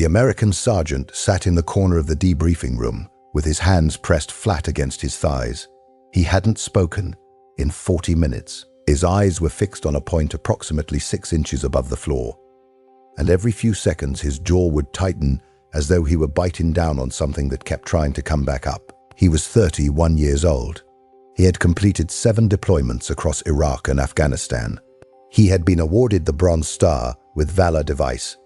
The American sergeant sat in the corner of the debriefing room with his hands pressed flat against his thighs. He hadn't spoken in 40 minutes. His eyes were fixed on a point approximately 6 inches above the floor, and every few seconds his jaw would tighten as though he were biting down on something that kept trying to come back up. He was 31 years old. He had completed 7 deployments across Iraq and Afghanistan. He had been awarded the Bronze Star with Valor Device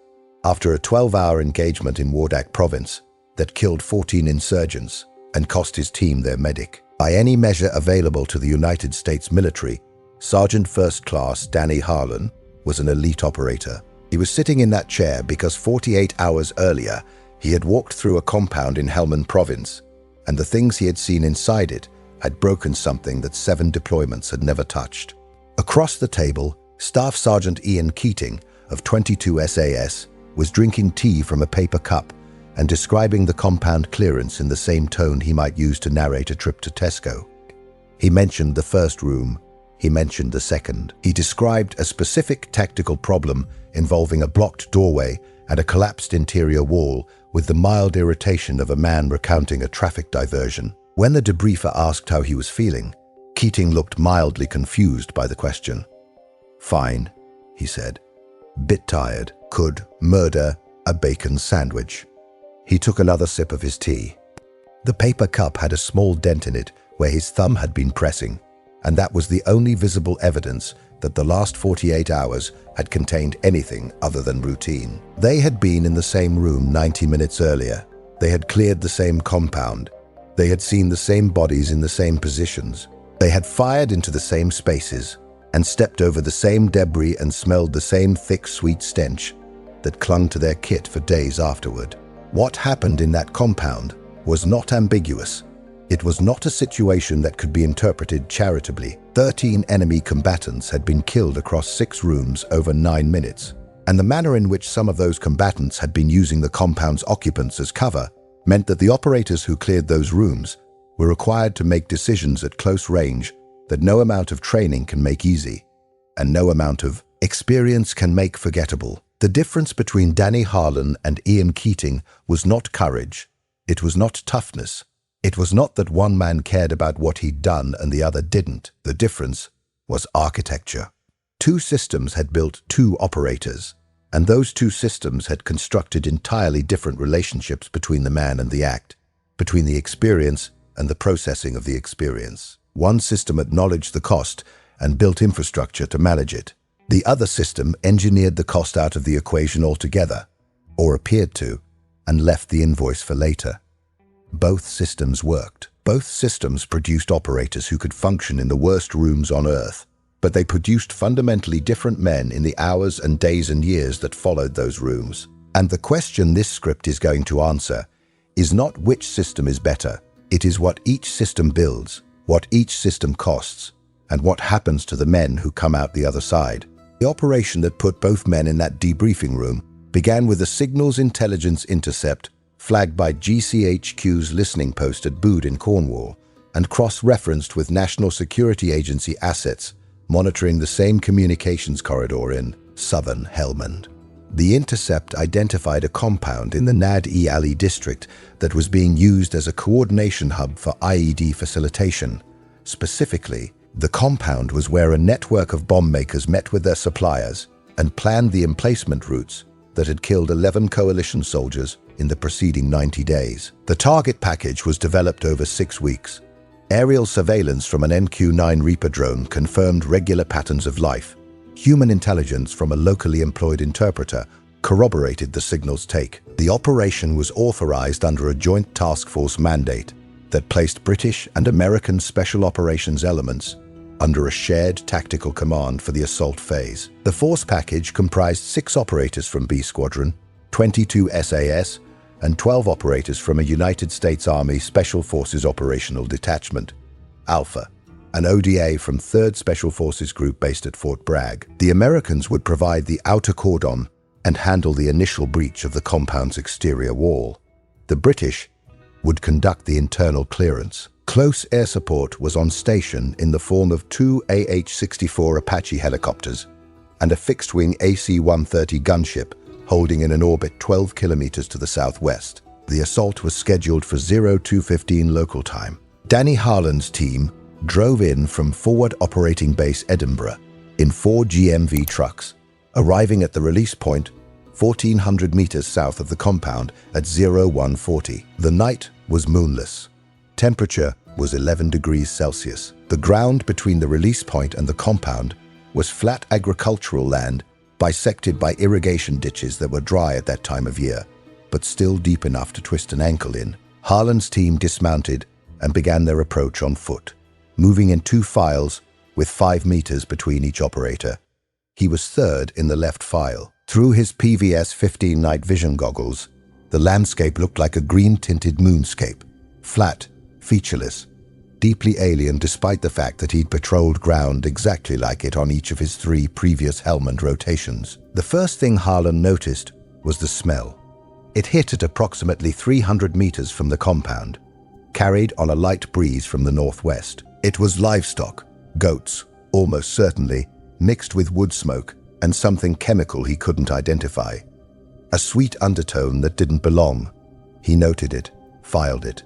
after a 12-hour engagement in Helmand Province that killed 14 insurgents and cost his team their medic. By any measure available to the United States military, Sergeant First Class Danny Harlan was an elite operator. He was sitting in that chair because 48 hours earlier, he had walked through a compound in Helmand Province, and the things he had seen inside it had broken something that 7 deployments had never touched. Across the table, Staff Sergeant Ian Keating of 22 SAS was drinking tea from a paper cup and describing the compound clearance in the same tone he might use to narrate a trip to Tesco. He mentioned the first room. He mentioned the second. He described a specific tactical problem involving a blocked doorway and a collapsed interior wall with the mild irritation of a man recounting a traffic diversion. When the debriefer asked how he was feeling, Keating looked mildly confused by the question. "Fine," he said. "Bit tired. Could murder a bacon sandwich." He took another sip of his tea. The paper cup had a small dent in it where his thumb had been pressing, and that was the only visible evidence that the last 48 hours had contained anything other than routine. They had been in the same room 90 minutes earlier. They had cleared the same compound. They had seen the same bodies in the same positions. They had fired into the same spaces and stepped over the same debris and smelled the same thick, sweet stench that clung to their kit for days afterward. What happened in that compound was not ambiguous. It was not a situation that could be interpreted charitably. 13 enemy combatants had been killed across 6 rooms over 9 minutes, and the manner in which some of those combatants had been using the compound's occupants as cover meant that the operators who cleared those rooms were required to make decisions at close range that no amount of training can make easy, and no amount of experience can make forgettable. The difference between Danny Harlan and Ian Keating was not courage. It was not toughness. It was not that one man cared about what he'd done and the other didn't. The difference was architecture. 2 systems had built 2 operators, and those 2 systems had constructed entirely different relationships between the man and the act, between the experience and the processing of the experience. One system acknowledged the cost and built infrastructure to manage it. The other system engineered the cost out of the equation altogether, or appeared to, and left the invoice for later. Both systems worked. Both systems produced operators who could function in the worst rooms on Earth, but they produced fundamentally different men in the hours and days and years that followed those rooms. And the question this script is going to answer is not which system is better. It is what each system builds, what each system costs, and what happens to the men who come out the other side. The operation that put both men in that debriefing room began with a signals intelligence intercept flagged by GCHQ's listening post at Bude in Cornwall and cross-referenced with National Security Agency assets monitoring the same communications corridor in southern Helmand. The intercept identified a compound in the Nad-e Ali district that was being used as a coordination hub for IED facilitation. Specifically, the compound was where a network of bomb makers met with their suppliers and planned the emplacement routes that had killed 11 coalition soldiers in the preceding 90 days. The target package was developed over 6 weeks. Aerial surveillance from an MQ-9 Reaper drone confirmed regular patterns of life. Human intelligence from a locally employed interpreter corroborated the signal's take. The operation was authorized under a joint task force mandate that placed British and American special operations elements under a shared tactical command for the assault phase. The force package comprised 6 operators from B Squadron, 22 SAS, and 12 operators from a United States Army Special Forces Operational Detachment, Alpha, an ODA from 3rd Special Forces Group based at Fort Bragg. The Americans would provide the outer cordon and handle the initial breach of the compound's exterior wall. The British would conduct the internal clearance. Close air support was on station in the form of 2 AH-64 Apache helicopters and a fixed-wing AC-130 gunship holding in an orbit 12 kilometers to the southwest. The assault was scheduled for 02:15 local time. Danny Harlan's team drove in from Forward Operating Base Edinburgh in 4 GMV trucks, arriving at the release point 1,400 meters south of the compound at 0140. The night was moonless. Temperature was 11 degrees Celsius. The ground between the release point and the compound was flat agricultural land bisected by irrigation ditches that were dry at that time of year, but still deep enough to twist an ankle in. Harlan's team dismounted and began their approach on foot, moving in 2 files with 5 meters between each operator. He was third in the left file. Through his PVS-15 night vision goggles, the landscape looked like a green-tinted moonscape, flat, featureless, deeply alien despite the fact that he'd patrolled ground exactly like it on each of his 3 previous Helmand rotations. The first thing Harlan noticed was the smell. It hit at approximately 300 meters from the compound, carried on a light breeze from the northwest. It was livestock, goats, almost certainly, mixed with wood smoke and something chemical he couldn't identify. A sweet undertone that didn't belong. He noted it, filed it,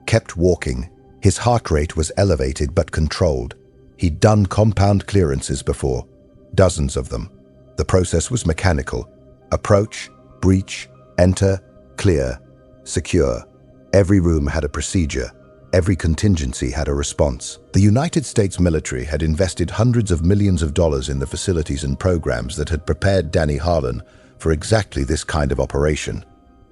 kept walking. His heart rate was elevated but controlled. He'd done compound clearances before, dozens of them. The process was mechanical. Approach, breach, enter, clear, secure. Every room had a procedure. Every contingency had a response. The United States military had invested hundreds of millions of dollars in the facilities and programs that had prepared Danny Harlan for exactly this kind of operation.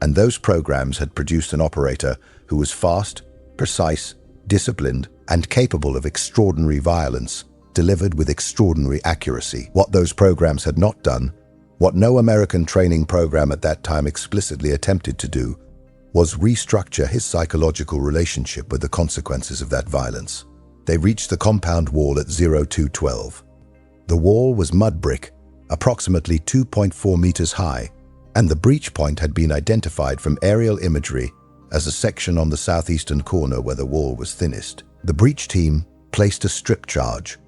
And those programs had produced an operator who was fast, precise, disciplined, and capable of extraordinary violence, delivered with extraordinary accuracy. What those programs had not done, what no American training program at that time explicitly attempted to do, was restructure his psychological relationship with the consequences of that violence. They reached the compound wall at 0212. The wall was mud brick, approximately 2.4 meters high, and the breach point had been identified from aerial imagery as a section on the southeastern corner where the wall was thinnest. The breach team placed a strip charge,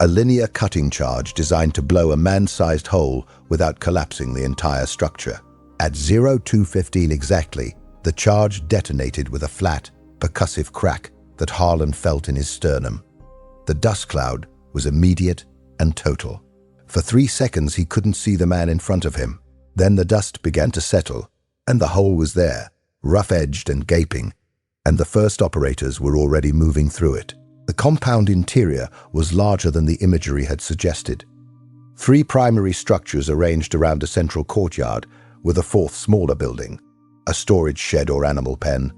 a linear cutting charge designed to blow a man-sized hole without collapsing the entire structure. At 0215 exactly, the charge detonated with a flat, percussive crack that Harlan felt in his sternum. The dust cloud was immediate and total. For 3 seconds he couldn't see the man in front of him. Then the dust began to settle, and the hole was there, rough-edged and gaping, and the first operators were already moving through it. The compound interior was larger than the imagery had suggested. 3 primary structures arranged around a central courtyard with a 4th smaller building, a storage shed or animal pen,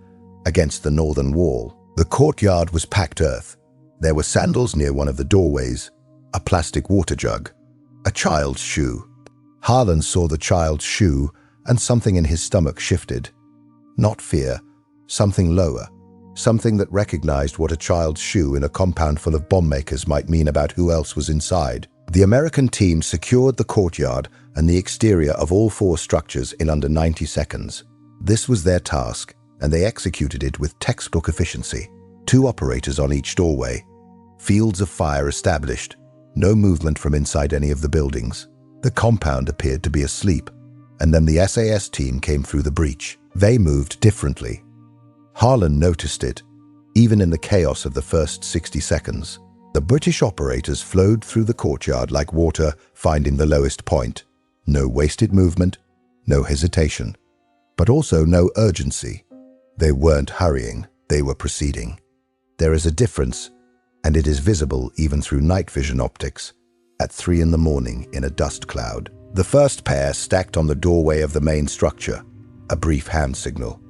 against the northern wall. The courtyard was packed earth. There were sandals near one of the doorways, a plastic water jug, a child's shoe. Harlan saw the child's shoe and something in his stomach shifted. Not fear, something lower, something that recognized what a child's shoe in a compound full of bomb makers might mean about who else was inside. The American team secured the courtyard and the exterior of all 4 structures in under 90 seconds. This was their task, and they executed it with textbook efficiency. 2 operators on each doorway. Fields of fire established. No movement from inside any of the buildings. The compound appeared to be asleep, and then the SAS team came through the breach. They moved differently. Harlan noticed it, even in the chaos of the first 60 seconds. The British operators flowed through the courtyard like water finding the lowest point. No wasted movement, no hesitation, but also no urgency. They weren't hurrying, they were proceeding. There is a difference, and it is visible even through night vision optics, at 3 in the morning in a dust cloud. The first pair stacked on the doorway of the main structure, a brief hand signal.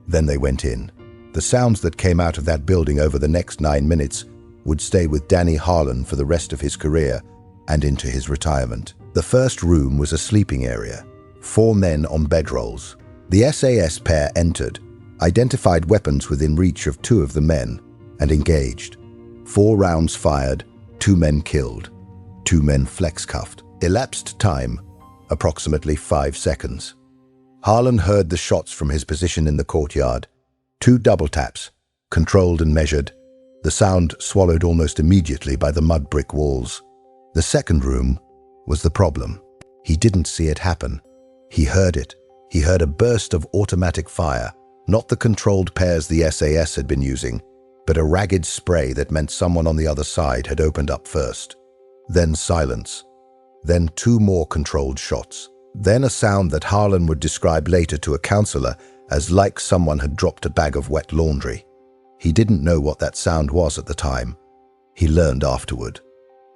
Then they went in. The sounds that came out of that building over the next 9 minutes would stay with Danny Harlan for the rest of his career and into his retirement. The first room was a sleeping area, 4 men on bedrolls. The SAS pair entered, identified weapons within reach of 2 of the men, and engaged. 4 rounds fired, 2 men killed, 2 men flex-cuffed. Elapsed time, approximately 5 seconds. Harlan heard the shots from his position in the courtyard. 2 double taps, controlled and measured, the sound swallowed almost immediately by the mud brick walls. The second room was the problem. He didn't see it happen. He heard it. He heard a burst of automatic fire, not the controlled pairs the SAS had been using, but a ragged spray that meant someone on the other side had opened up first. Then silence. Then 2 more controlled shots. Then a sound that Harlan would describe later to a counselor as like someone had dropped a bag of wet laundry. He didn't know what that sound was at the time. He learned afterward.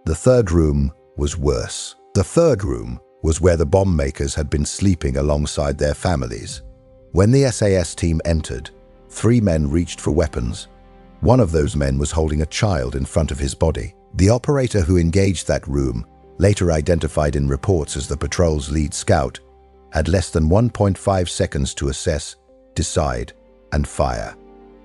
The third room was worse. The third room was where the bomb makers had been sleeping alongside their families. When the SAS team entered, 3 men reached for weapons. One of those men was holding a child in front of his body. The operator who engaged that room, later identified in reports as the patrol's lead scout, had less than 1.5 seconds to assess, decide, and fire.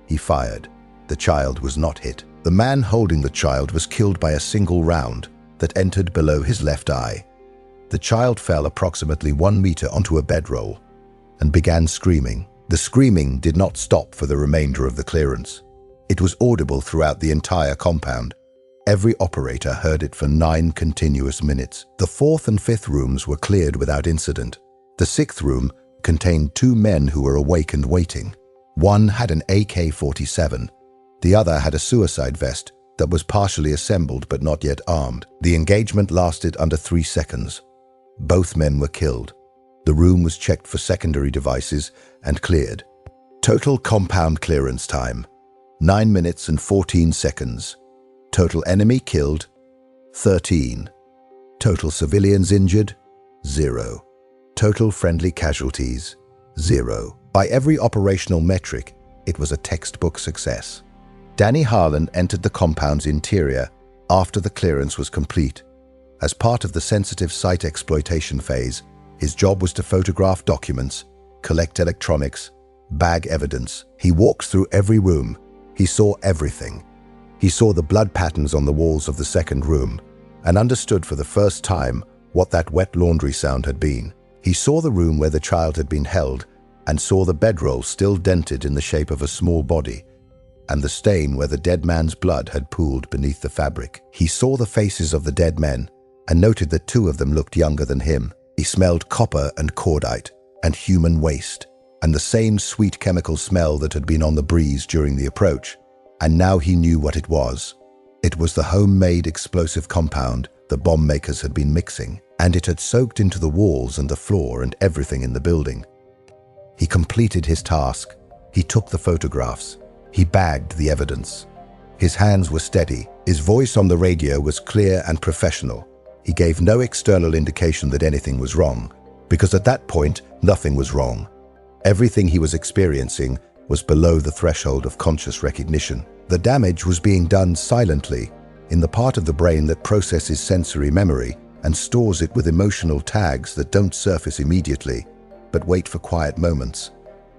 He fired. The child was not hit. The man holding the child was killed by a single round that entered below his left eye. The child fell approximately 1 meter onto a bedroll and began screaming. The screaming did not stop for the remainder of the clearance. It was audible throughout the entire compound. Every operator heard it for 9 continuous minutes. The 4th and 5th rooms were cleared without incident. The 6th room contained 2 men who were awake and waiting. One had an AK-47. The other had a suicide vest that was partially assembled but not yet armed. The engagement lasted under 3 seconds. Both men were killed. The room was checked for secondary devices and cleared. Total compound clearance time, 9 minutes and 14 seconds. Total enemy killed, 13. Total civilians injured, 0. Total friendly casualties, 0. By every operational metric, it was a textbook success. Danny Harlan entered the compound's interior after the clearance was complete. As part of the sensitive site exploitation phase, his job was to photograph documents, collect electronics, bag evidence. He walked through every room. He saw everything. He saw the blood patterns on the walls of the second room and understood for the first time what that wet laundry sound had been. He saw the room where the child had been held and saw the bedroll still dented in the shape of a small body and the stain where the dead man's blood had pooled beneath the fabric. He saw the faces of the dead men and noted that 2 of them looked younger than him. He smelled copper and cordite and human waste and the same sweet chemical smell that had been on the breeze during the approach. And now he knew what it was. It was the homemade explosive compound the bomb makers had been mixing, and it had soaked into the walls and the floor and everything in the building. He completed his task. He took the photographs. He bagged the evidence. His hands were steady. His voice on the radio was clear and professional. He gave no external indication that anything was wrong, because at that point, nothing was wrong. Everything he was experiencing was below the threshold of conscious recognition. The damage was being done silently in the part of the brain that processes sensory memory and stores it with emotional tags that don't surface immediately, but wait for quiet moments,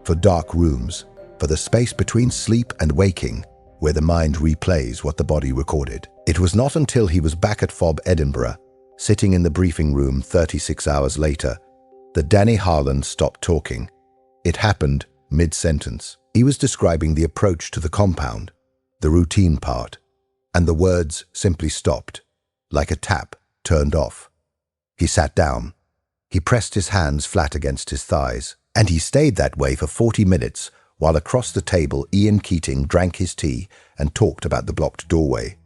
for dark rooms, for the space between sleep and waking, where the mind replays what the body recorded. It was not until he was back at FOB Edinburgh, sitting in the briefing room 36 hours later, that Danny Harlan stopped talking. It happened mid-sentence. He was describing the approach to the compound, the routine part, and the words simply stopped, like a tap turned off. He sat down. He pressed his hands flat against his thighs, and he stayed that way for 40 minutes while across the table Ian Keating drank his tea and talked about the blocked doorway.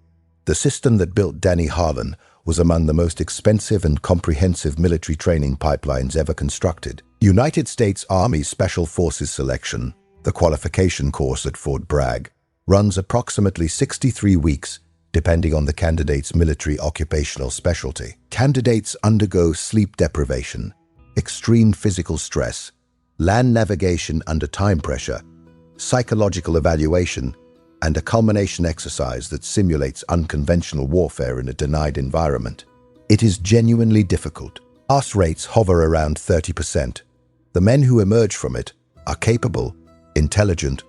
The system that built Danny Harlan was among the most expensive and comprehensive military training pipelines ever constructed. United States Army Special Forces Selection, the qualification course at Fort Bragg, runs approximately 63 weeks, depending on the candidate's military occupational specialty. Candidates undergo sleep deprivation, extreme physical stress, land navigation under time pressure, psychological evaluation, and a culmination exercise that simulates unconventional warfare in a denied environment. It is genuinely difficult. Pass rates hover around 30%. The men who emerge from it are capable, intelligent,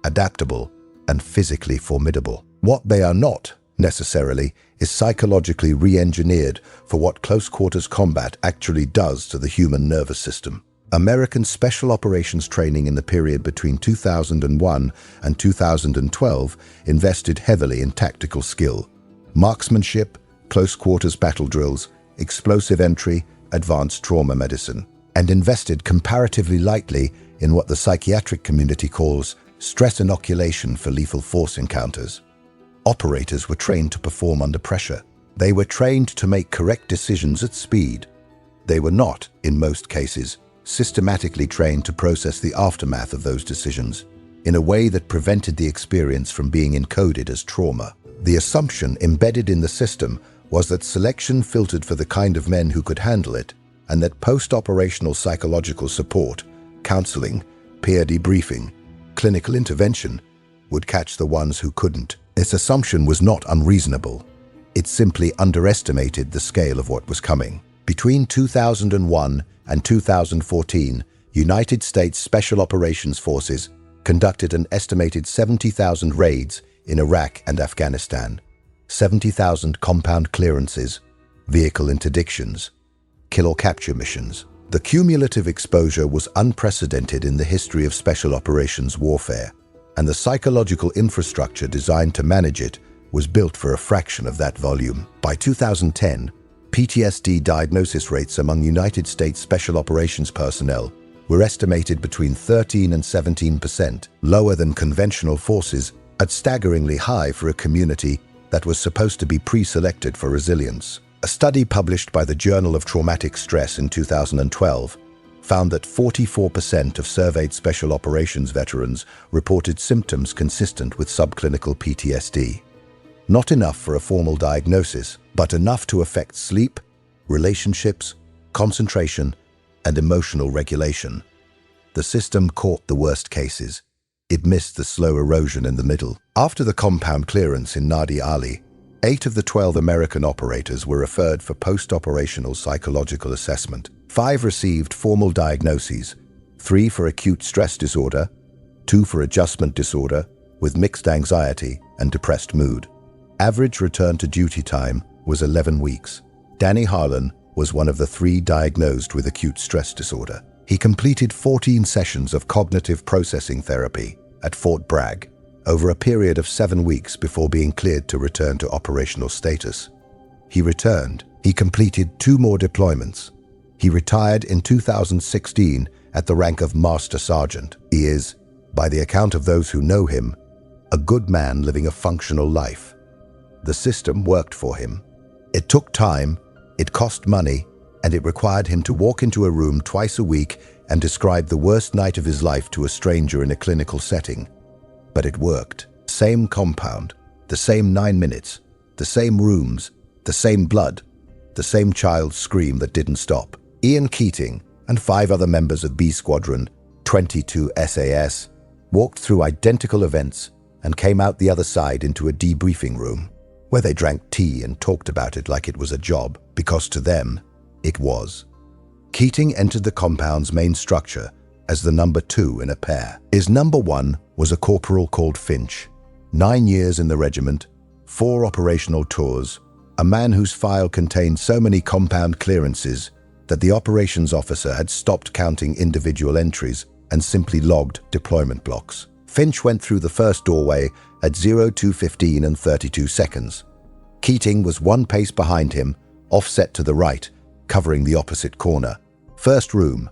adaptable, and physically formidable. What they are not, necessarily, is psychologically re-engineered for what close-quarters combat actually does to the human nervous system. American Special Operations training in the period between 2001 and 2012 invested heavily in tactical skill, marksmanship, close-quarters battle drills, explosive entry, advanced trauma medicine. and invested comparatively lightly in what the psychiatric community calls stress inoculation for lethal force encounters. Operators were trained to perform under pressure. They were trained to make correct decisions at speed. They were not, in most cases, systematically trained to process the aftermath of those decisions in a way that prevented the experience from being encoded as trauma. The assumption embedded in the system was that selection filtered for the kind of men who could handle it, and that post-operational psychological support, counseling, peer debriefing, clinical intervention would catch the ones who couldn't. This assumption was not unreasonable. It simply underestimated the scale of what was coming. Between 2001 and 2014, United States Special Operations Forces conducted an estimated 70,000 raids in Iraq and Afghanistan, 70,000 compound clearances, vehicle interdictions, kill or capture missions. The cumulative exposure was unprecedented in the history of special operations warfare, and the psychological infrastructure designed to manage it was built for a fraction of that volume. By 2010, PTSD diagnosis rates among United States Special Operations personnel were estimated between 13 and 17%, lower than conventional forces, and staggeringly high for a community that was supposed to be pre-selected for resilience. A study published by the Journal of Traumatic Stress in 2012 found that 44% of surveyed special operations veterans reported symptoms consistent with subclinical PTSD. Not enough for a formal diagnosis, but enough to affect sleep, relationships, concentration, and emotional regulation. The system caught the worst cases. It missed the slow erosion in the middle. After the compound clearance in Nadi Ali, 8 of the 12 American operators were referred for post-operational psychological assessment. 5 received formal diagnoses, 3 for acute stress disorder, 2 for adjustment disorder with mixed anxiety and depressed mood. Average return to duty time was 11 weeks. Danny Harlan was one of the 3 diagnosed with acute stress disorder. He completed 14 sessions of cognitive processing therapy at Fort Bragg over a period of 7 weeks before being cleared to return to operational status. He returned. He completed 2 more deployments. He retired in 2016 at the rank of Master Sergeant. He is, by the account of those who know him, a good man living a functional life. The system worked for him. It took time, it cost money, and it required him to walk into a room twice a week and describe the worst night of his life to a stranger in a clinical setting. But it worked. Same compound, the same 9 minutes, the same rooms, the same blood, the same child's scream that didn't stop. Ian Keating and 5 other members of B Squadron 22 SAS walked through identical events and came out the other side into a debriefing room, where they drank tea and talked about it like it was a job, because to them, it was. Keating entered the compound's main structure as the number 2 in a pair. His number 1 was a corporal called Finch, 9 years in the regiment, 4 operational tours, a man whose file contained so many compound clearances that the operations officer had stopped counting individual entries and simply logged deployment blocks. Finch went through the first doorway at 02:15 and 32 seconds. Keating was 1 pace behind him, offset to the right, covering the opposite corner. First room,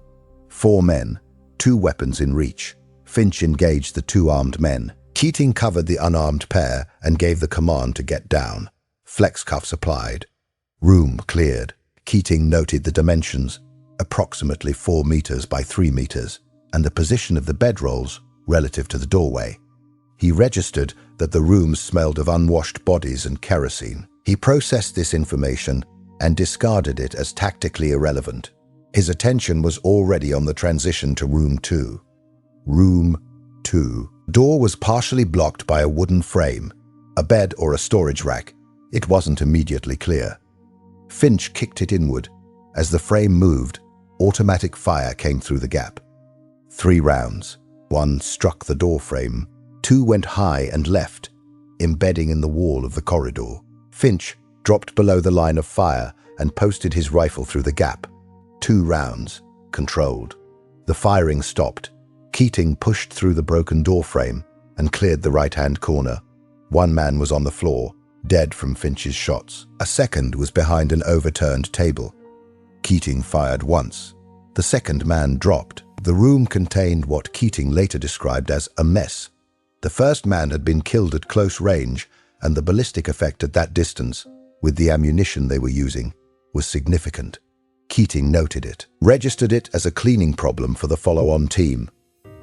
4 men, 2 weapons in reach. Finch engaged the 2 armed men. Keating covered the unarmed pair and gave the command to get down. Flex cuffs applied. Room cleared. Keating noted the dimensions, approximately 4 meters by 3 meters, and the position of the bedrolls relative to the doorway. He registered that the room smelled of unwashed bodies and kerosene. He processed this information and discarded it as tactically irrelevant. His attention was already on the transition to Room 2. Room 2. Door was partially blocked by a wooden frame, a bed or a storage rack. It wasn't immediately clear. Finch kicked it inward. As the frame moved, automatic fire came through the gap. 3 rounds. 1 struck the door frame. 2 went high and left, embedding in the wall of the corridor. Finch dropped below the line of fire and posted his rifle through the gap. 2 rounds, controlled. The firing stopped. Keating pushed through the broken door frame and cleared the right-hand corner. 1 man was on the floor, dead from Finch's shots. A second was behind an overturned table. Keating fired once. The second man dropped. The room contained what Keating later described as a mess. The first man had been killed at close range, and the ballistic effect at that distance, with the ammunition they were using, was significant. Keating noted it, registered it as a cleaning problem for the follow-on team,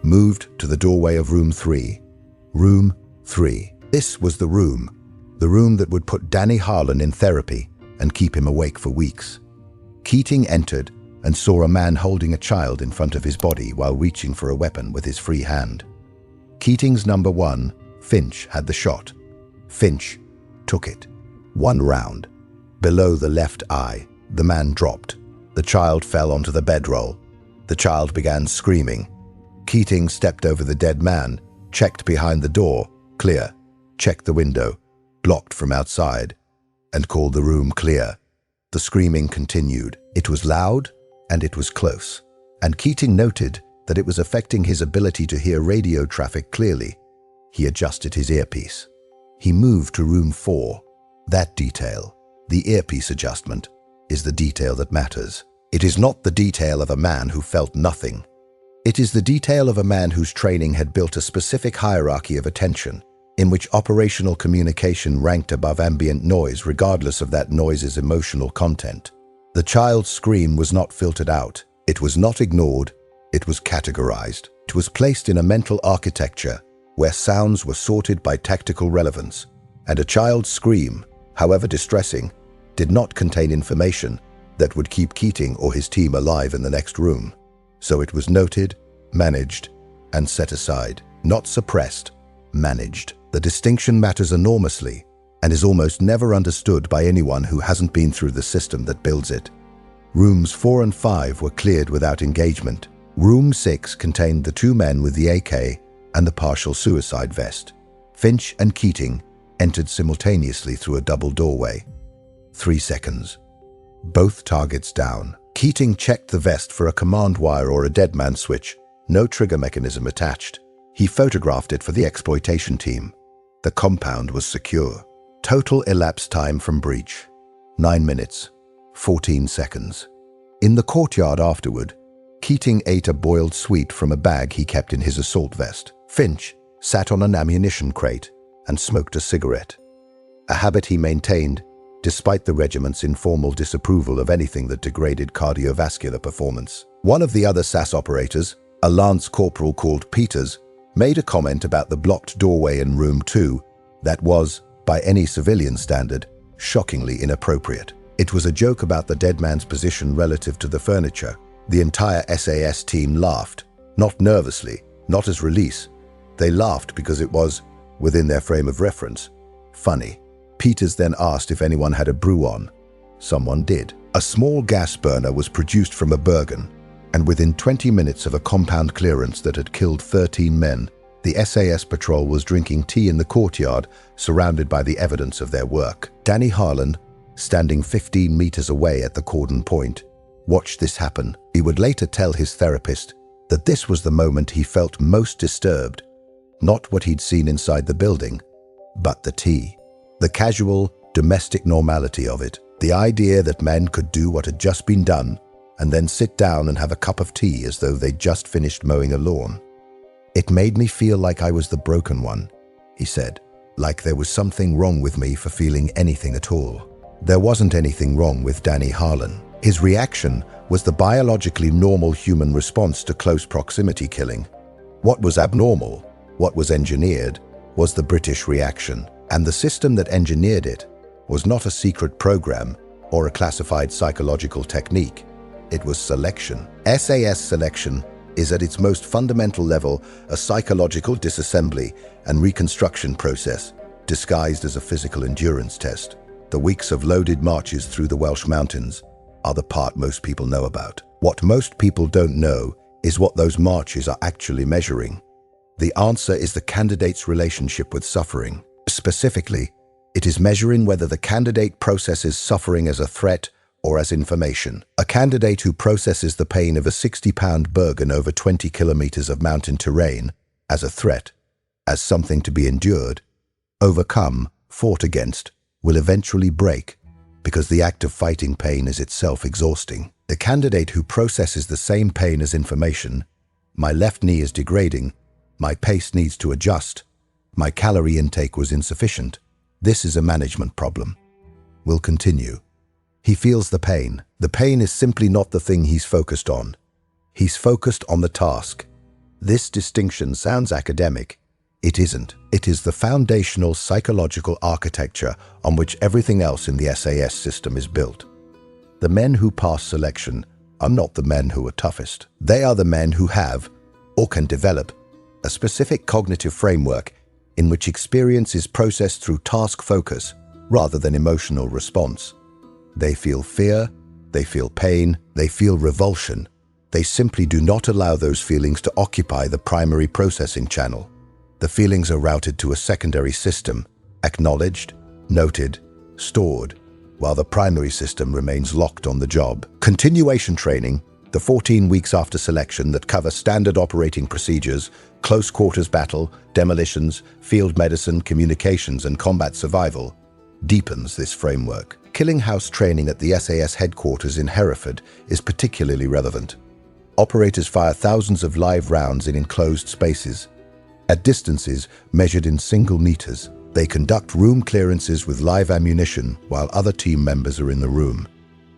moved to the doorway of room 3. Room 3. This was the room that would put Danny Harlan in therapy and keep him awake for weeks. Keating entered and saw a man holding a child in front of his body while reaching for a weapon with his free hand. Keating's number 1, Finch, had the shot. Finch took it. 1 round. Below the left eye, the man dropped. The child fell onto the bedroll. The child began screaming. Keating stepped over the dead man, checked behind the door, clear, checked the window, blocked from outside, and called the room clear. The screaming continued. It was loud and it was close, and Keating noted that it was affecting his ability to hear radio traffic clearly. He adjusted his earpiece. He moved to room 4. That detail, the earpiece adjustment, is the detail that matters. It is not the detail of a man who felt nothing. It is the detail of a man whose training had built a specific hierarchy of attention, in which operational communication ranked above ambient noise regardless of that noise's emotional content. The child's scream was not filtered out. It was not ignored. It was categorized. It was placed in a mental architecture where sounds were sorted by tactical relevance, and a child's scream, however distressing, did not contain information that would keep Keating or his team alive in the next room. So it was noted, managed, and set aside. Not suppressed, managed. The distinction matters enormously and is almost never understood by anyone who hasn't been through the system that builds it. Rooms 4 and 5 were cleared without engagement. Room 6 contained the 2 men with the AK and the partial suicide vest. Finch and Keating entered simultaneously through a double doorway. 3 seconds. Both targets down. Keating checked the vest for a command wire or a dead man switch. No trigger mechanism attached. He photographed it for the exploitation team. The compound was secure. Total elapsed time from breach: 9 minutes, 14 seconds. In the courtyard afterward, Keating ate a boiled sweet from a bag he kept in his assault vest. Finch sat on an ammunition crate and smoked a cigarette, a habit he maintained despite the regiment's informal disapproval of anything that degraded cardiovascular performance. One of the other SAS operators, a lance corporal called Peters, made a comment about the blocked doorway in room 2 that was, by any civilian standard, shockingly inappropriate. It was a joke about the dead man's position relative to the furniture. The entire SAS team laughed, not nervously, not as release. They laughed because it was, within their frame of reference, funny. Peters then asked if anyone had a brew on. Someone did. A small gas burner was produced from a Bergen, and within 20 minutes of a compound clearance that had killed 13 men, the SAS patrol was drinking tea in the courtyard, surrounded by the evidence of their work. Danny Harlan, standing 15 meters away at the cordon point, watched this happen. He would later tell his therapist that this was the moment he felt most disturbed. Not what he'd seen inside the building, but the tea. The casual, domestic normality of it. The idea that men could do what had just been done and then sit down and have a cup of tea as though they'd just finished mowing a lawn. It made me feel like I was the broken one, he said, like there was something wrong with me for feeling anything at all. There wasn't anything wrong with Danny Harlan. His reaction was the biologically normal human response to close proximity killing. What was abnormal, what was engineered, was the British reaction, and the system that engineered it was not a secret program or a classified psychological technique. It was selection. SAS selection is at its most fundamental level a psychological disassembly and reconstruction process disguised as a physical endurance test. The weeks of loaded marches through the Welsh mountains are the part most people know about. What most people don't know is what those marches are actually measuring. The answer is the candidate's relationship with suffering. Specifically, it is measuring whether the candidate processes suffering as a threat or as information. A candidate who processes the pain of a 60-pound Bergen over 20 kilometers of mountain terrain as a threat, as something to be endured, overcome, fought against, will eventually break because the act of fighting pain is itself exhausting. The candidate who processes the same pain as information, my left knee is degrading, my pace needs to adjust, my calorie intake was insufficient. This is a management problem. Will continue. He feels the pain. The pain is simply not the thing he's focused on. He's focused on the task. This distinction sounds academic. It isn't. It is the foundational psychological architecture on which everything else in the SAS system is built. The men who pass selection are not the men who are toughest. They are the men who have, or can develop, a specific cognitive framework in which experience is processed through task focus rather than emotional response. They feel fear, they feel pain, they feel revulsion. They simply do not allow those feelings to occupy the primary processing channel. The feelings are routed to a secondary system, acknowledged, noted, stored, while the primary system remains locked on the job. Continuation training, the 14 weeks after selection that cover standard operating procedures, close quarters battle, demolitions, field medicine, communications, and combat survival, deepens this framework. Killing house training at the SAS headquarters in Hereford is particularly relevant. Operators fire thousands of live rounds in enclosed spaces. At distances measured in single meters, they conduct room clearances with live ammunition while other team members are in the room.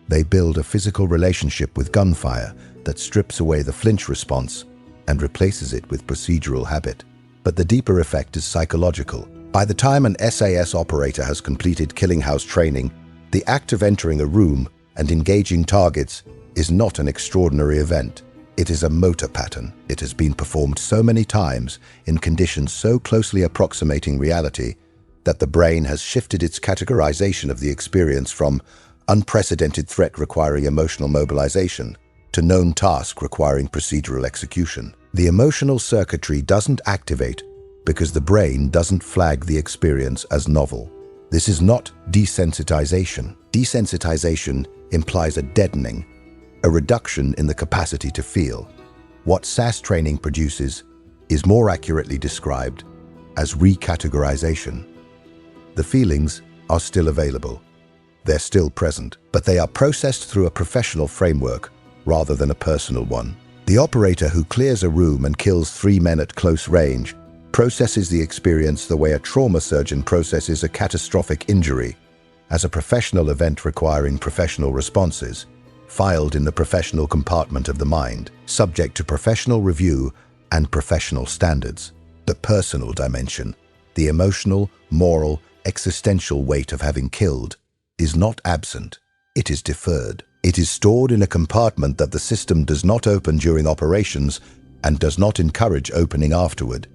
They build a physical relationship with gunfire that strips away the flinch response and replaces it with procedural habit. But the deeper effect is psychological. By the time an SAS operator has completed killing house training, the act of entering a room and engaging targets is not an extraordinary event. It is a motor pattern. It has been performed so many times in conditions so closely approximating reality that the brain has shifted its categorization of the experience from unprecedented threat requiring emotional mobilization to known task requiring procedural execution. The emotional circuitry doesn't activate because the brain doesn't flag the experience as novel. This is not desensitization. Desensitization implies a deadening, a reduction in the capacity to feel. What SAS training produces is more accurately described as recategorization. The feelings are still available. They're still present, but they are processed through a professional framework rather than a personal one. The operator who clears a room and kills 3 men at close range processes the experience the way a trauma surgeon processes a catastrophic injury, as a professional event requiring professional responses, filed in the professional compartment of the mind, subject to professional review and professional standards. The personal dimension, the emotional, moral, existential weight of having killed, is not absent. It is deferred. It is stored in a compartment that the system does not open during operations and does not encourage opening afterward.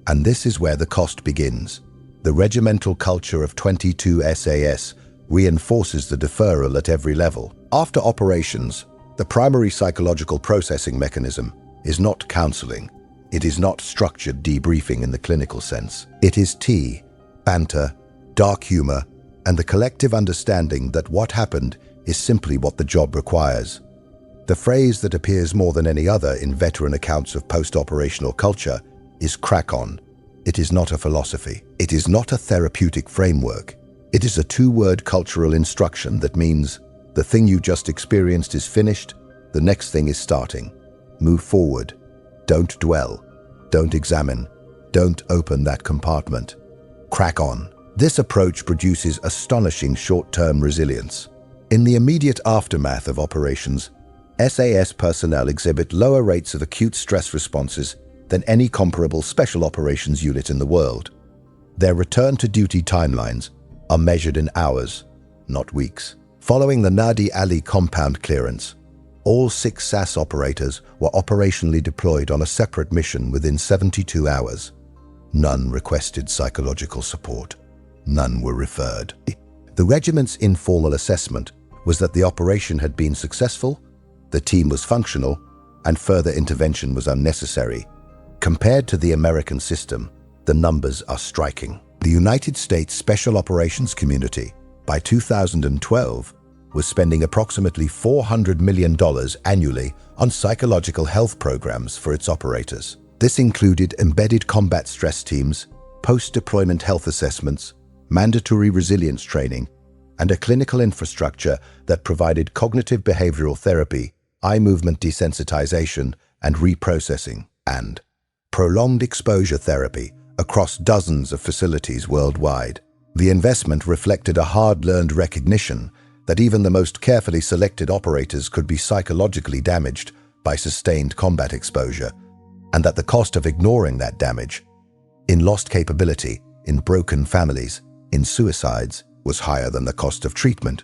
And this is where the cost begins. The regimental culture of 22 SAS reinforces the deferral at every level. After operations, the primary psychological processing mechanism is not counseling. It is not structured debriefing in the clinical sense. It is tea, banter, dark humor, and the collective understanding that what happened is simply what the job requires. The phrase that appears more than any other in veteran accounts of post-operational culture is crack on. It is not a philosophy. It is not a therapeutic framework. It is a 2-word cultural instruction that means the thing you just experienced is finished, the next thing is starting. Move forward. Don't dwell. Don't examine. Don't open that compartment. Crack on. This approach produces astonishing short-term resilience. In the immediate aftermath of operations, SAS personnel exhibit lower rates of acute stress responses than any comparable special operations unit in the world. Their return-to-duty timelines are measured in hours, not weeks. Following the Nadi Ali compound clearance, all 6 SAS operators were operationally deployed on a separate mission within 72 hours. None requested psychological support. None were referred. The regiment's informal assessment was that the operation had been successful, the team was functional, and further intervention was unnecessary. Compared to the American system, the numbers are striking. The United States Special Operations Community, by 2012, was spending approximately $400 million annually on psychological health programs for its operators. This included embedded combat stress teams, post-deployment health assessments, mandatory resilience training, and a clinical infrastructure that provided cognitive behavioral therapy, eye movement desensitization and reprocessing, and prolonged exposure therapy across dozens of facilities worldwide. The investment reflected a hard-earned recognition that even the most carefully selected operators could be psychologically damaged by sustained combat exposure, and that the cost of ignoring that damage, in lost capability, in broken families, in suicides, was higher than the cost of treatment.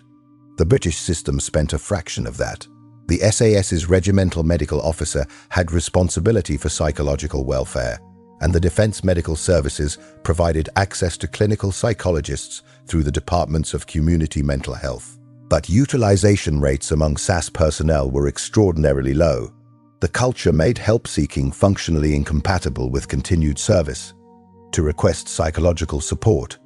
The British system spent a fraction of that. The SAS's regimental medical officer had responsibility for psychological welfare, and the Defence Medical Services provided access to clinical psychologists through the departments of community mental health. But utilization rates among SAS personnel were extraordinarily low. The culture made help-seeking functionally incompatible with continued service. To request psychological support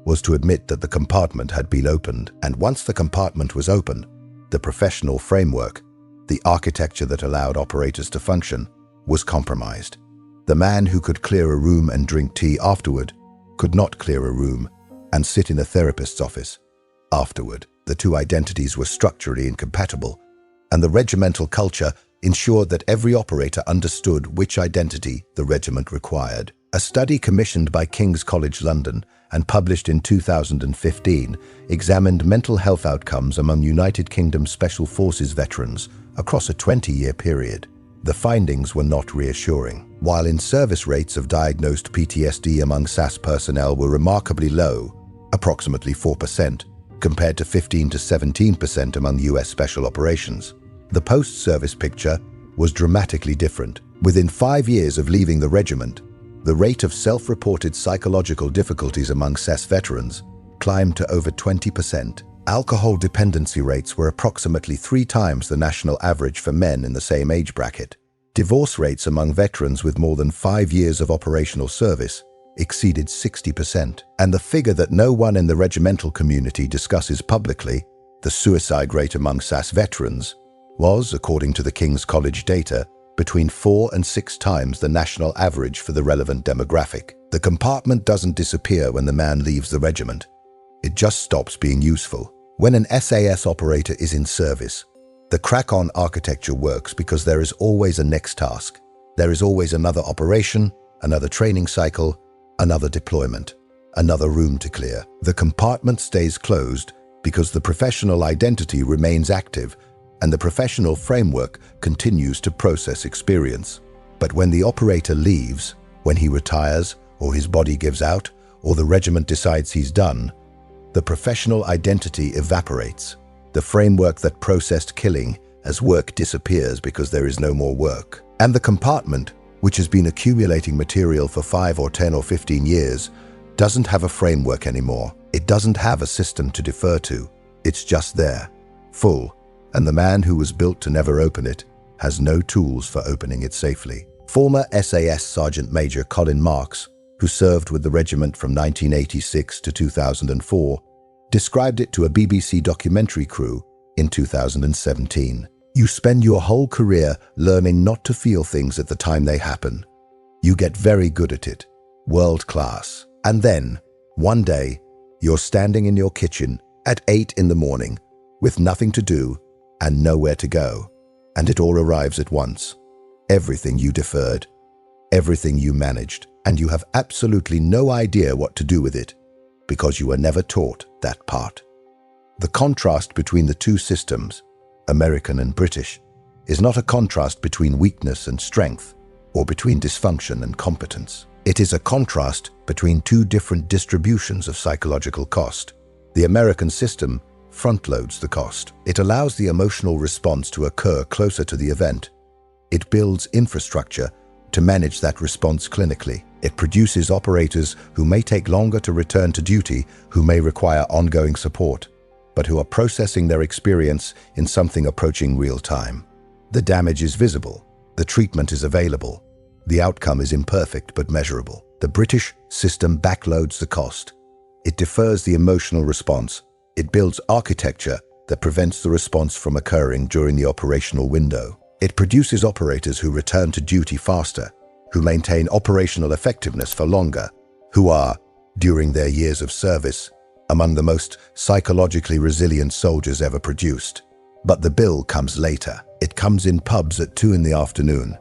was to admit that the compartment had been opened, and once the compartment was open, the professional framework, the architecture that allowed operators to function, was compromised. The man who could clear a room and drink tea afterward could not clear a room and sit in a therapist's office afterward. The two identities were structurally incompatible, and the regimental culture ensured that every operator understood which identity the regiment required. A study commissioned by King's College London and published in 2015 examined mental health outcomes among United Kingdom Special Forces veterans across a 20-year period. The findings were not reassuring. While in-service rates of diagnosed PTSD among SAS personnel were remarkably low, approximately 4%, compared to 15 to 17% among US Special Operations, the post-service picture was dramatically different. Within 5 years of leaving the regiment, the rate of self-reported psychological difficulties among SAS veterans climbed to over 20%. Alcohol dependency rates were approximately 3 times the national average for men in the same age bracket. Divorce rates among veterans with more than 5 years of operational service exceeded 60%. And the figure that no one in the regimental community discusses publicly, the suicide rate among SAS veterans, was, according to the King's College data, between 4 and 6 times the national average for the relevant demographic. The compartment doesn't disappear when the man leaves the regiment. It just stops being useful. When an SAS operator is in service, the crack-on architecture works because there is always a next task. There is always another operation, another training cycle, another deployment, another room to clear. The compartment stays closed because the professional identity remains active and the professional framework continues to process experience. But when the operator leaves, when he retires, or his body gives out, or the regiment decides he's done, the professional identity evaporates. The framework that processed killing as work disappears because there is no more work. And the compartment, which has been accumulating material for 5 or 10 or 15 years, doesn't have a framework anymore. It doesn't have a system to defer to. It's just there, full, and the man who was built to never open it has no tools for opening it safely. Former SAS Sergeant Major Colin Marks, who served with the regiment from 1986 to 2004, described it to a BBC documentary crew in 2017. You spend your whole career learning not to feel things at the time they happen. You get very good at it, world class. And then, one day, you're standing in your kitchen at 8 in the morning with nothing to do and nowhere to go, and it all arrives at once. Everything you deferred, everything you managed, and you have absolutely no idea what to do with it because you were never taught that part. The contrast between the two systems, American and British, is not a contrast between weakness and strength or between dysfunction and competence. It is a contrast between two different distributions of psychological cost. The American system front-loads the cost. It allows the emotional response to occur closer to the event. It builds infrastructure to manage that response clinically. It produces operators who may take longer to return to duty, who may require ongoing support, but who are processing their experience in something approaching real time. The damage is visible. The treatment is available. The outcome is imperfect but measurable. The British system backloads the cost. It defers the emotional response. It builds architecture that prevents the response from occurring during the operational window. It produces operators who return to duty faster, who maintain operational effectiveness for longer, who are, during their years of service, among the most psychologically resilient soldiers ever produced. But the bill comes later. It comes in pubs at 2 in the afternoon.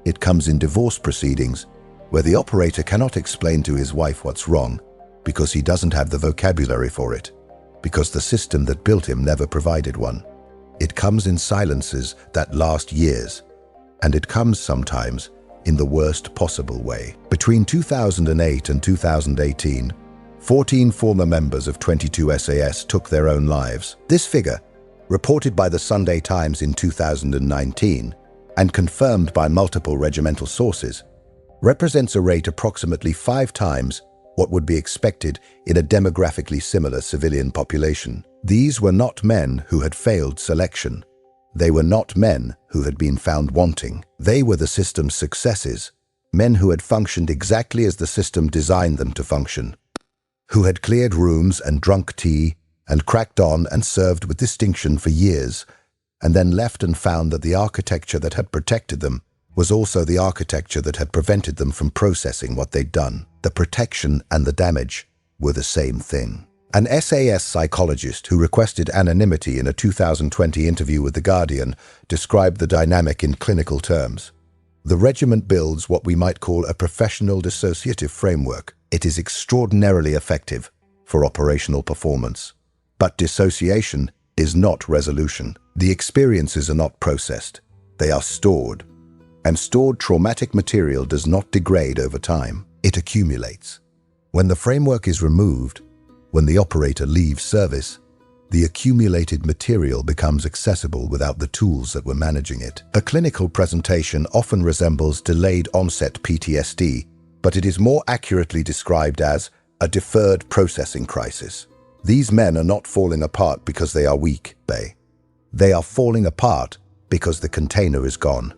It comes in divorce proceedings, where the operator cannot explain to his wife what's wrong because he doesn't have the vocabulary for it, because the system that built him never provided one. It comes in silences that last years, and it comes sometimes in the worst possible way. Between 2008 and 2018, 14 former members of 22 SAS took their own lives. This figure, reported by the Sunday Times in 2019 and confirmed by multiple regimental sources, represents a rate approximately 5 times what would be expected in a demographically similar civilian population. These were not men who had failed selection. They were not men who had been found wanting. They were the system's successes, men who had functioned exactly as the system designed them to function, who had cleared rooms and drunk tea and cracked on and served with distinction for years, and then left and found that the architecture that had protected them was also the architecture that had prevented them from processing what they'd done. The protection and the damage were the same thing. An SAS psychologist who requested anonymity in a 2020 interview with The Guardian described the dynamic in clinical terms. The regiment builds what we might call a professional dissociative framework. It is extraordinarily effective for operational performance. But dissociation is not resolution. The experiences are not processed. They are stored. And stored traumatic material does not degrade over time. It accumulates. When the framework is removed, when the operator leaves service, the accumulated material becomes accessible without the tools that were managing it. A clinical presentation often resembles delayed onset PTSD, but it is more accurately described as a deferred processing crisis. These men are not falling apart because they are weak, they are falling apart because the container is gone.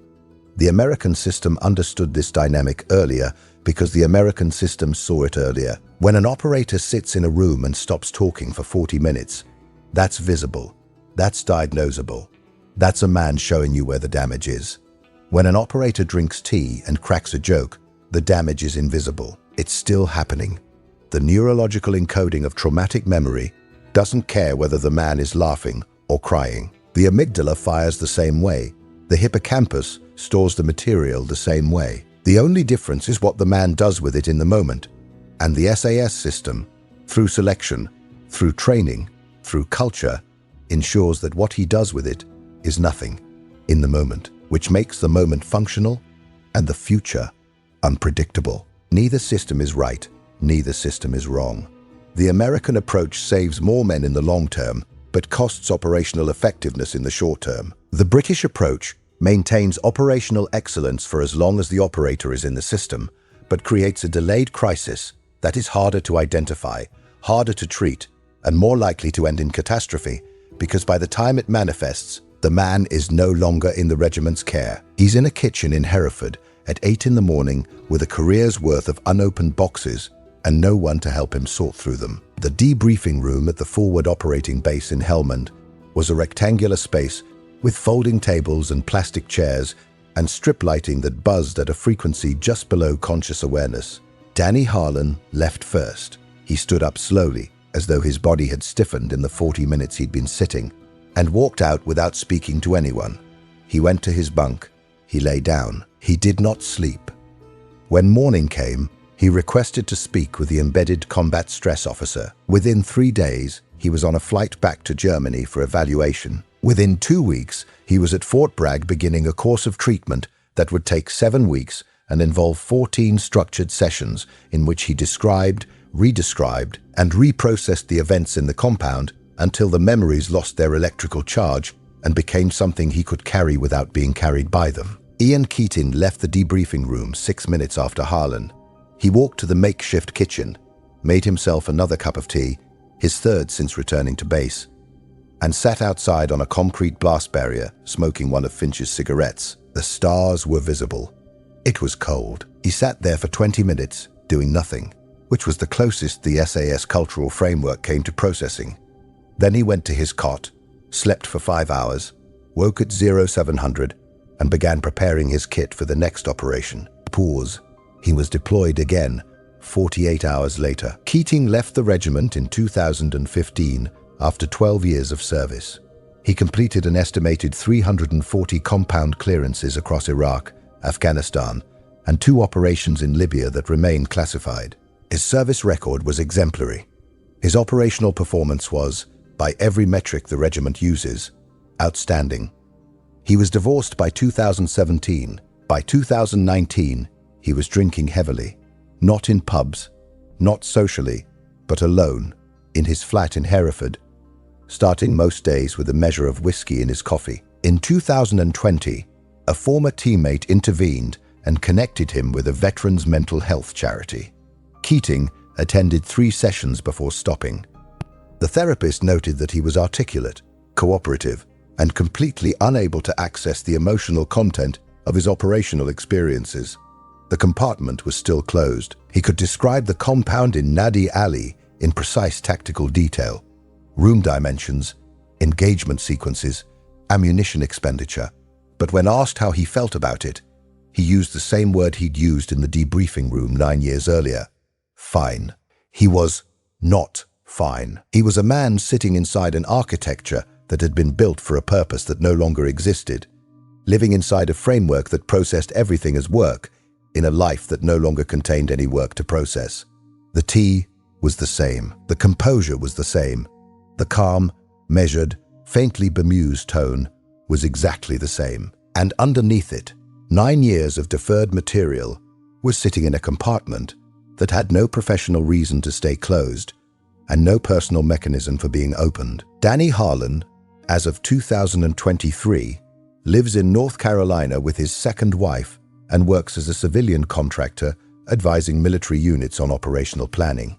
The American system understood this dynamic earlier because the American system saw it earlier. When an operator sits in a room and stops talking for 40 minutes, that's visible, that's diagnosable. That's a man showing you where the damage is. When an operator drinks tea and cracks a joke, the damage is invisible. It's still happening. The neurological encoding of traumatic memory doesn't care whether the man is laughing or crying. The amygdala fires the same way. The hippocampus stores the material the same way. The only difference is what the man does with it in the moment. And the SAS system, through selection, through training, through culture, ensures that what he does with it is nothing in the moment, which makes the moment functional and the future unpredictable. Neither system is right, neither system is wrong. The American approach saves more men in the long term, but costs operational effectiveness in the short term. The British approach maintains operational excellence for as long as the operator is in the system, but creates a delayed crisis that is harder to identify, harder to treat, and more likely to end in catastrophe, because by the time it manifests, the man is no longer in the regiment's care. He's in a kitchen in Hereford at 8 in the morning with a career's worth of unopened boxes and no one to help him sort through them. The debriefing room at the forward operating base in Helmand was a rectangular space with folding tables and plastic chairs and strip lighting that buzzed at a frequency just below conscious awareness. Danny Harlan left first. He stood up slowly, as though his body had stiffened in the 40 minutes he'd been sitting, and walked out without speaking to anyone. He went to his bunk. He lay down. He did not sleep. When morning came, he requested to speak with the embedded combat stress officer. Within 3 days, he was on a flight back to Germany for evaluation. Within 2 weeks, he was at Fort Bragg beginning a course of treatment that would take 7 weeks and involve 14 structured sessions in which he described, redescribed, and reprocessed the events in the compound until the memories lost their electrical charge and became something he could carry without being carried by them. Ian Keating left the debriefing room 6 minutes after Harlan. He walked to the makeshift kitchen, made himself another cup of tea, his third since returning to base, and sat outside on a concrete blast barrier, smoking one of Finch's cigarettes. The stars were visible. It was cold. He sat there for 20 minutes, doing nothing, which was the closest the SAS cultural framework came to processing. Then he went to his cot, slept for 5 hours, woke at 0700, and began preparing his kit for the next operation. Pause. He was deployed again 48 hours later. Keating left the regiment in 2015 after 12 years of service. He completed an estimated 340 compound clearances across Iraq, Afghanistan, and 2 operations in Libya that remain classified. His service record was exemplary. His operational performance was, by every metric the regiment uses, outstanding. He was divorced by 2017. By 2019, he was drinking heavily, not in pubs, not socially, but alone, in his flat in Hereford, starting most days with a measure of whiskey in his coffee. In 2020, a former teammate intervened and connected him with a veterans' mental health charity. Keating attended 3 sessions before stopping. The therapist noted that he was articulate, cooperative, and completely unable to access the emotional content of his operational experiences. The compartment was still closed. He could describe the compound in Nadi Alley in precise tactical detail: room dimensions, engagement sequences, ammunition expenditure. But when asked how he felt about it, he used the same word he'd used in the debriefing room 9 years earlier: fine. He was not fine. He was a man sitting inside an architecture that had been built for a purpose that no longer existed, living inside a framework that processed everything as work in a life that no longer contained any work to process. The tea was the same. The composure was the same. The calm, measured, faintly bemused tone was exactly the same. And underneath it, 9 years of deferred material was sitting in a compartment that had no professional reason to stay closed and no personal mechanism for being opened. Danny Harlan, as of 2023, lives in North Carolina with his second wife and works as a civilian contractor advising military units on operational planning.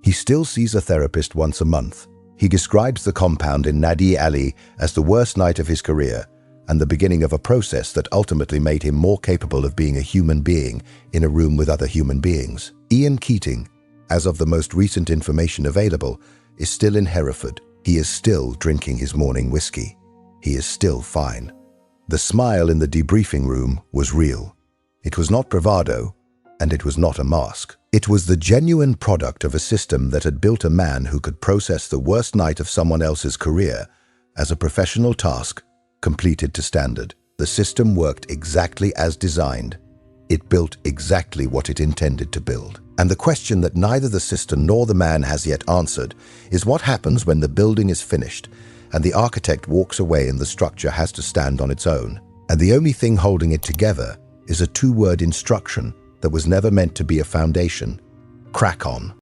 He still sees a therapist once a month. He describes the compound in Nadi Alley as the worst night of his career and the beginning of a process that ultimately made him more capable of being a human being in a room with other human beings. Ian Keating, as of the most recent information available, is still in Hereford. He is still drinking his morning whiskey. He is still fine. The smile in the debriefing room was real. It was not bravado, and it was not a mask. It was the genuine product of a system that had built a man who could process the worst night of someone else's career as a professional task completed to standard. The system worked exactly as designed. It built exactly what it intended to build. And the question that neither the system nor the man has yet answered is what happens when the building is finished and the architect walks away and the structure has to stand on its own. And the only thing holding it together is a 2-word instruction that was never meant to be a foundation: crack on.